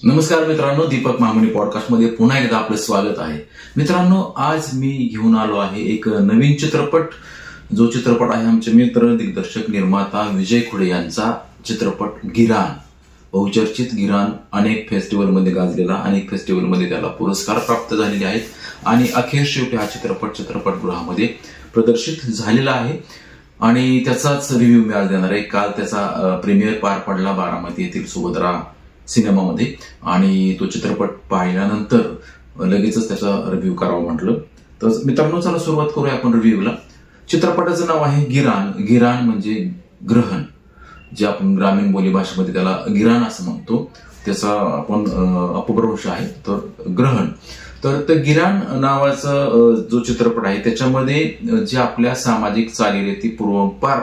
नमस्कार मित्रांनो, दीपक मामुनी पॉडकास्ट मध्ये पुन्हा एकदा आपलं स्वागत आहे. मित्रांनो, आज मी घेऊन आलो आहे एक नवीन चित्रपट. जो चित्रपट आहे आमचे मित्र दिग्दर्शक निर्माता विजय खुडे यांचा चित्रपट गिरान. बहुचर्चित गिरान अनेक फेस्टिवलमध्ये गाजलेला, अनेक फेस्टिवलमध्ये त्याला पुरस्कार प्राप्त झालेले आहेत आणि अखेर शेवटी हा चित्रपट चित्रपटगृहामध्ये प्रदर्शित झालेला आहे आणि त्याचाच रिव्ह्यू मी आज देणार आहे. काल त्याचा प्रीमियर पार पडला बारामती येथील सुभद्रा सिनेमामध्ये आणि तो चित्रपट पाहिल्यानंतर लगेचच त्याचा रिव्ह्यू करावा म्हटलं. तर मित्रांनो, चला सुरुवात करूया आपण रिव्ह्यूला. चित्रपटाचं नाव आहे गिरान. गिरान म्हणजे ग्रहण, जे आपण ग्रामीण बोली भाषेमध्ये त्याला गिरान असं म्हणतो. त्याचा आपण अपभ्रंश आहे तर ग्रहण. तर गिरान नावाचा जो चित्रपट आहे त्याच्यामध्ये जे आपल्या सामाजिक चालीरीती पूर्वपार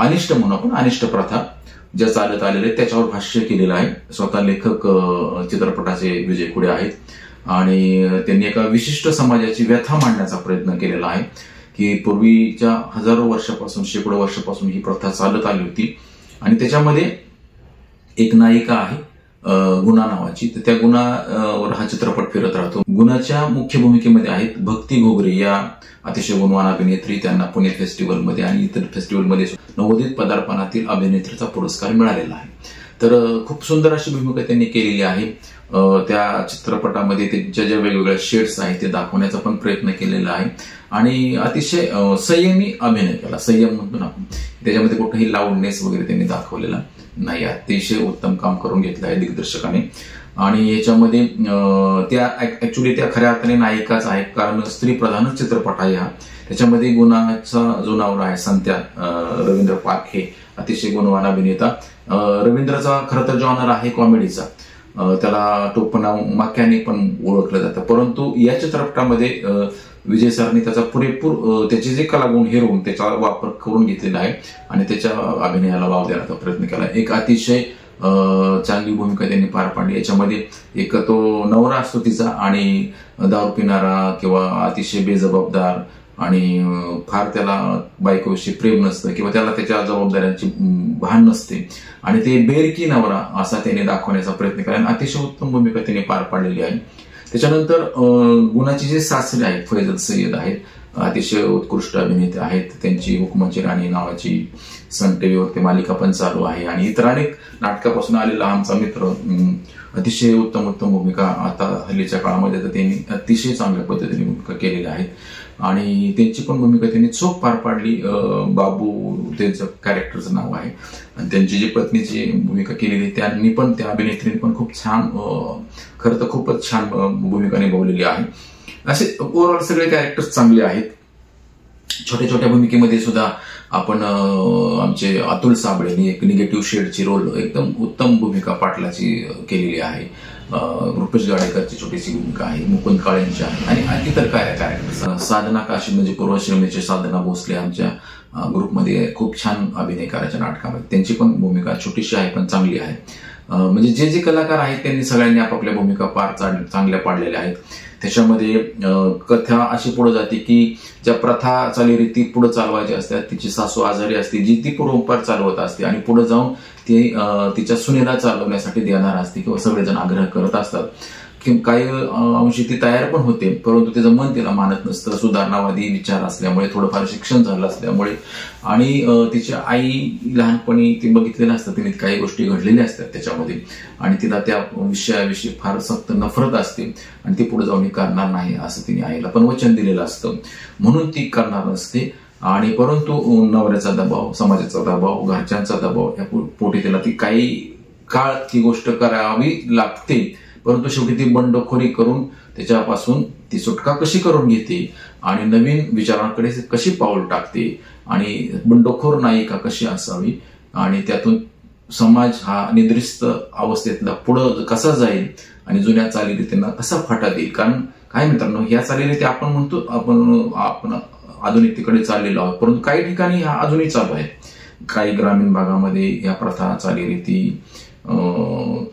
अनिष्ट म्हणून आपण अनिष्ट प्रथा ज्या चालत आलेल्या त्याच्यावर भाष्य केलेलं आहे. स्वतः लेखक चित्रपटाचे विजय खुडे आहेत आणि त्यांनी एका विशिष्ट समाजाची व्यथा मांडण्याचा प्रयत्न केलेला आहे की पूर्वीच्या हजारो वर्षापासून, शेकडो वर्षापासून ही प्रथा चालत आली होती आणि त्याच्यामध्ये एक नायिका आहे गुना नावाची. तर त्या गुणावर हा चित्रपट फिरत राहतो. गुणाच्या मुख्य भूमिकेमध्ये आहेत भक्ती घोगरे या अतिशय गुणवान अभिनेत्री. त्यांना पुणे फेस्टिवलमध्ये आणि इतर फेस्टिवलमध्ये नवोदित पदार्पणातील अभिनेत्रीचा पुरस्कार मिळालेला आहे. तर खूप सुंदर अशी भूमिका त्यांनी केलेली आहे. त्या चित्रपटामध्ये त्यांच्या ज्या वेगवेगळ्या शेड्स आहेत ते दाखवण्याचा पण प्रयत्न केलेला आहे आणि अतिशय संयमी अभिनय केला. संयम म्हणतो ना आपण, त्याच्यामध्ये कुठेही लाऊडनेस वगैरे त्यांनी दाखवलेला नाही. अतिशय उत्तम काम करून घेतलं आहे दिग्दर्शकाने. आणि याच्यामध्ये त्या ऍक्च्युली त्या खऱ्या अर्थाने नायिकाच आहे, कारण स्त्री प्रधानच चित्रपट आहे हा. त्याच्यामध्ये गुणाचा जो नवरा आहे संत्या, रवींद्र पारखे, अतिशय गुणवान अभिनेता. रवींद्रचा खरं तर जॉनर आहे कॉमेडीचा. त्याला टोपनाव माक्याने पण ओळखलं जातं, परंतु या चित्रपटामध्ये विजय सरांनी त्याचा पुरेपूर त्याचे जे कलागुण हेरून त्याचा वापर करून घेतलेला आहे आणि त्याच्या अभिनयाला वाव देण्याचा प्रयत्न केला. एक अतिशय चांगली भूमिका त्यांनी पार पाडली. याच्यामध्ये एक तो नवरा असतो तिचा आणि दारू पिणारा किंवा अतिशय बेजबाबदार आणि फार त्याला बायकोविषयी प्रेम नसतं किंवा त्याला त्याच्या जबाबदाऱ्यांची भान नसते आणि ते बेरकी नवरा असा त्याने दाखवण्याचा प्रयत्न केला आणि अतिशय उत्तम भूमिका त्यांनी पार पाडलेली आहे. त्याच्यानंतर गुणाचे जे सासरे आहेत फैजल सय्यद आहेत, अतिशय उत्कृष्ट अभिनेते आहेत. त्यांची हुकमाची राणी नावाची सन टीव्हीवरती मालिका पण चालू आहे आणि इतर अनेक नाटकापासून आलेला आमचा मित्र अतिशय उत्तम भूमिका आता हल्लीच्या काळामध्ये तर त्यांनी अतिशय चांगल्या पद्धतीने भूमिका केलेल्या आहेत आणि त्यांची पण भूमिका त्यांनी चोख पार पाडली. बाबू त्यांचं कॅरेक्टरचं नाव आहे आणि त्यांची जी पत्नीची भूमिका केलेली त्यांनी पण, त्या अभिनेत्रीने पण खूप छान, खरं तर खूपच छान भूमिका निभावलेली आहे. असे ओव्हरऑल सगळे कॅरेक्टर्स चांगले आहेत. छोट्या छोट्या भूमिकेमध्ये सुद्धा आपण आमचे अतुल साबळेनी एक निगेटिव्ह शेडची रोल एकदम उत्तम भूमिका पाटलाची केलेली आहे. रुपेश गाडेकरची छोटीशी भूमिका आहे, मुकुंद काळेंची आहे आणि इतर काय कॅरेक्टर्स. साधना काशी म्हणजे पूर्वश्रमेचे साधना भोसले आमच्या ग्रुपमध्ये खूप छान अभिनय करायच्या नाटकामध्ये. त्यांची पण भूमिका छोटीशी आहे पण चांगली आहे. म्हणजे जे जे कलाकार आहेत त्यांनी सगळ्यांनी आपापल्या भूमिका फार चांगल्या पाडलेल्या आहेत. त्याच्यामध्ये कथा अशी पुढे जाते की ज्या प्रथा चालीरीती पुढे चालवायच्या असतात, तिची सासू आजारी असते जी ती पूर्वपार चालवत असते आणि पुढे जाऊन ती तिच्या सुनेला चालवण्यासाठी देणार असते किंवा सगळेजण आग्रह करत असतात की काही अंशी ती तयार पण होते, परंतु त्याचं मन तिला मानत नसतं. सुधारणावादी विचार असल्यामुळे, थोडंफार शिक्षण झालं असल्यामुळे आणि तिच्या आई लहानपणी ती बघितलेलं असतं, तिने काही गोष्टी घडलेल्या असतात त्याच्यामध्ये आणि तिला त्या विषयाविषयी फार सक्त नफरत असते आणि ती पुढे जाऊन करणार नाही असं तिने आईला पण वचन दिलेलं असतं, म्हणून ती करणार नसते. आणि परंतु नवऱ्याचा दबाव, समाजाचा दबाव, घरच्यांचा दबाव या पोटी तिला ती काही काळ ती गोष्ट करावी लागते, परंतु शेवटी ती बंडखोरी करून त्याच्यापासून ती सुटका कशी करून घेते आणि नवीन विचारांकडे कशी पाऊल टाकते आणि बंडखोर नायिका कशी असावी आणि त्यातून समाज हा निद्रिस्त अवस्थेतला पुढं कसा जाईल आणि जुन्या चालीरीतींना कसा फाटा देईल. कारण काय मित्रांनो, ह्या चालीरीती आपण म्हणतो आपण आधुनिकतेकडे चाललेलो आहोत, परंतु काही ठिकाणी ह्या अजूनही चालू आहेत. काही ग्रामीण भागामध्ये ह्या प्रथा चालीरीती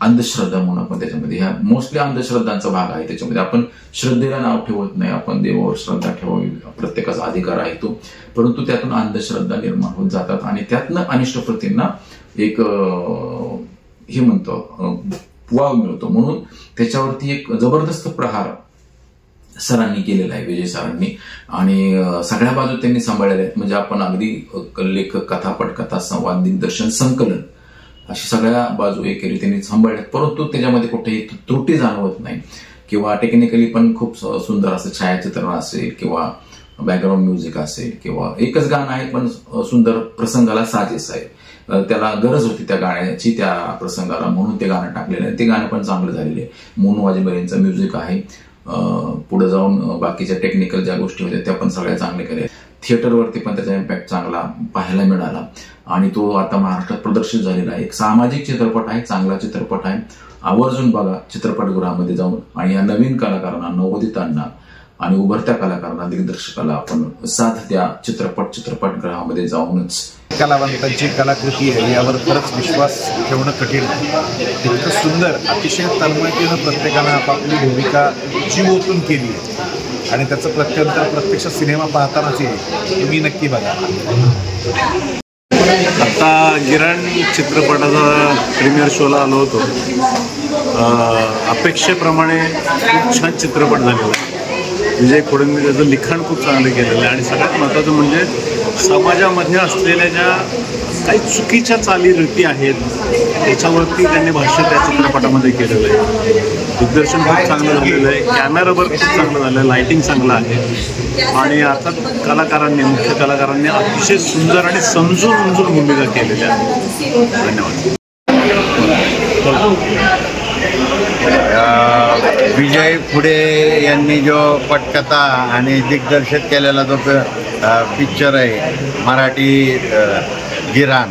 अंधश्रद्धा म्हणून आपण त्याच्यामध्ये ह्या मोस्टली अंधश्रद्धांचा भाग आहे. त्याच्यामध्ये आपण श्रद्धेला नाव ठेवत नाही, आपण देवावर श्रद्धा ठेवावी, प्रत्येकाचा अधिकार आहे तो, परंतु त्यातून अंधश्रद्धा निर्माण होत जातात आणि त्यातनं अनिष्ट प्रतींना एक हे म्हणतो वाव मिळतो, म्हणून त्याच्यावरती एक जबरदस्त प्रहार सरांनी केलेला आहे, विजय सरांनी, आणि सगळ्या बाजू त्यांनी सांभाळलेल्या आहेत. म्हणजे आपण अगदी लेखक, कथा, पटकथा, संवाद, दिग्दर्शन, संकलन अशी सगळ्या बाजू एकेरी त्यांनी सांभाळल्यात. परंतु त्याच्यामध्ये कुठेही त्रुटी जाणवत नाही, किंवा टेक्निकली पण खूप सुंदर असं छायाचित्रण असेल किंवा बॅकग्राऊंड म्युझिक असेल, किंवा एकच गाणं आहे पण सुंदर प्रसंगाला साजेस आहे, त्याला गरज होती त्या गाण्याची त्या प्रसंगाला, म्हणून ते गाणं टाकलेलं आहे. ते गाणं पण चांगलं झालेलं आहे. मोनू वाजेबाईंचं म्युझिक आहे. पुढे जाऊन बाकीच्या टेक्निकल ज्या गोष्टी होत्या त्या पण सगळ्या चांगल्या केल्या. थिएटरवरती पण त्याचा इम्पॅक्ट चांगला पाहायला मिळाला, आणि तो आता महाराष्ट्रात प्रदर्शित झालेला आहे. एक सामाजिक चित्रपट आहे, चांगला चित्रपट आहे. आवर्जून बघा चित्रपटगृहामध्ये जाऊन, आणि या नवीन कलाकारांना, नवोदितांना आणि उभरत्या कलाकारांना, दिग्दर्शकाला आपण साथ द्या. चित्रपटगृहामध्ये जाऊनच कलावंतांची कलाकृती आहे यावर खरंच विश्वास ठेवणं कठीण आहे. इतकं सुंदर, अतिशय तन्मयतेनं प्रत्येकानं आपापली भूमिका जीव ओतून केली आहे, आणि त्याचं प्रत्यंतर प्रत्यक्ष सिनेमा पाहतानाच येईल. तुम्ही नक्की बघा. आता गिराण चित्रपटाचा प्रीमियर शोला आलो होतो. अपेक्षेप्रमाणे खूप छान चित्रपट झालेला आहे. विजय खोडेंनी त्याचं लिखाण खूप चांगलं केलेलं आहे, आणि सगळ्यात महत्त्वाचं म्हणजे समाजामध्ये असलेल्या ज्या काही चुकीच्या चालीरीती आहेत त्याच्यावरती त्यांनी भाष्य त्या चित्रपटामध्ये केलेलं आहे. दिग्दर्शन खूप चांगलं झालेलं आहे, कॅमेरा वर्क खूप चांगलं झालं आहे, लायटिंग चांगलं आहे, आणि अर्थात कलाकारांनी, मुख्य कलाकारांनी अतिशय सुंदर आणि समजून उमजून भूमिका केलेल्या आहेत. धन्यवाद. विजय खोडे यांनी जो पटकथा आणि दिग्दर्शित केलेला जो पिक्चर आहे मराठी गिराण,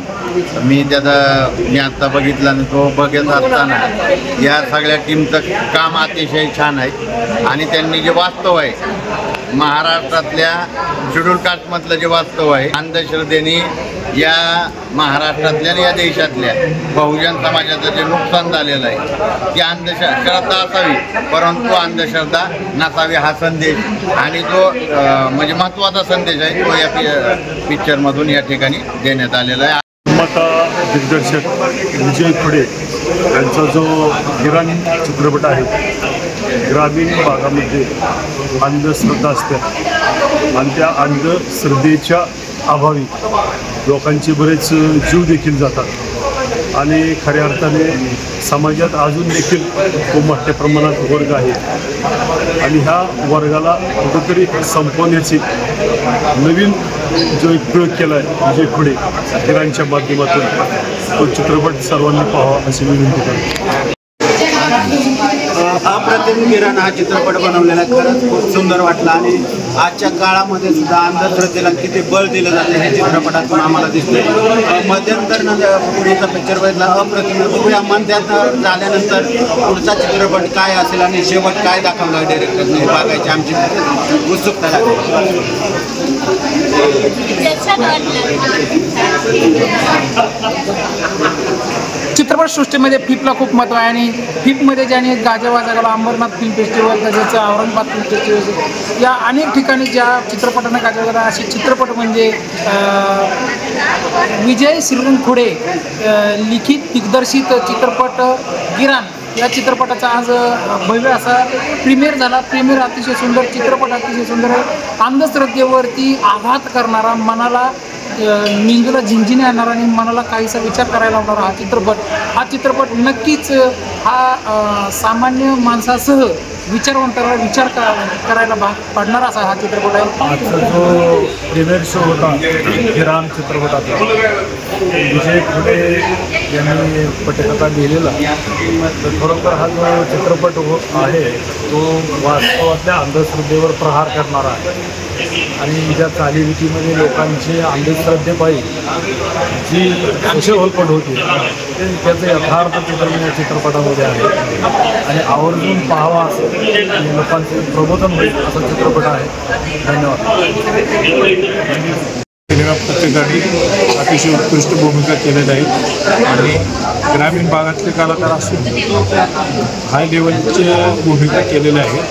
मी आत्ता बघितला आणि तो बघत असताना या सगळ्या टीमचं काम अतिशय छान आहे. आणि त्यांनी जे वास्तव आहे महाराष्ट्रातल्या शेड्यूल कास्टमधलं जे वास्तव आहे, अंधश्रद्धेने या महाराष्ट्रातल्या आणि या देशातल्या बहुजन समाजाचं जे नुकसान झालेलं आहे, ती अंधश्रद्धा असावी परंतु अंधश्रद्धा नसावी हा संदेश, आणि जो म्हणजे महत्त्वाचा संदेश आहे तो या पिक्चरमधून या ठिकाणी देण्यात आलेला आहे. दिग्दर्शक विजय खोडे यांचा जो गिराण चित्रपट आहे, ग्रामीण भागामध्ये अंधश्रद्धा असते, आणि त्या अंधश्रद्धेच्या अभावी लोकांचे बरेच जीव देखील जातात, आणि खऱ्या अर्थाने समाजात अजून देखील खूप मोठ्या प्रमाणात वर्ग आहे, आणि ह्या वर्गाला कुठंतरी संपवण्याची नवीन जो एक प्रयोग केला आहे विजय खोडे गिराणच्या माध्यमातून, तो चित्रपट सर्वांनी पाहावा अशी विनंती करतो. अप्रतिम गिराण हा चित्रपट बनवलेला खरंच खूप सुंदर वाटला, आणि आजच्या काळामध्ये सुद्धा अंधश्रद्धेला किती बळ दिलं जातं हे चित्रपटातून आम्हाला दिसतंय. मध्यंतर पुढचा पिक्चर बघितला अप्रतिम. बघूया मंथ्यात झाल्यानंतर पुढचा चित्रपट काय असेल आणि शेवट काय दाखवला डायरेक्टरने बघायची आमची उत्सुकता लागली. चित्रपटसृष्टीमध्ये फिपला खूप महत्त्व आहे, आणि फिपमध्ये ज्याने गाजावाजा केला, अंबरनाथ फिल्म फेस्टिवल, तसेच औरंगाबाद फिल्म फेस्टिवल, या अनेक ठिकाणी ज्या चित्रपटांना गाजावाजा असे चित्रपट म्हणजे विजय श्रीरंग खोडे लिखित दिग्दर्शित चित्रपट गिराण या चित्रपटाचा आज भव्य असा प्रीमियर झाला. प्रीमियर अतिशय सुंदर, चित्रपट अतिशय सुंदर आहे. अंधश्रद्धेवरती आघात करणारा, मनाला मेंदूला झिंझिण्या आणणारा आणि मनाला काहीसा विचार करायला लावणारा हा चित्रपट नक्कीच हा सामान्य माणसासह विचारवंताला विचार करायला भाग पडणारा असा हा चित्रपट आहे. आजचा जो प्रीमियर शो होता गिराण चित्रपटाचा, विजय खोडे यांनी पटकथा लिहिलेला, तर खरोखर हा जो चित्रपट आहे तो वास्तवातल्या अंधश्रद्धेवर प्रहार करणारा आहे, आणि ज्या चालीरीतीमध्ये लोकांची अंधश्रद्धेपायी जी कुशलपट होती त्याचं यथार्थ चित्रण या चित्रपटामध्ये आहे, आणि आवर्जून पाहावा असं आणि लोकांचे प्रबोधन होईल असा चित्रपट आहे. धन्यवाद. सिनेमा प्रत्येकाने अतिशय उत्कृष्ट भूमिका केलेल्या आहेत, आणि ग्रामीण भागातले कलाकार असून हाय लेवलच्या भूमिका केलेल्या आहेत.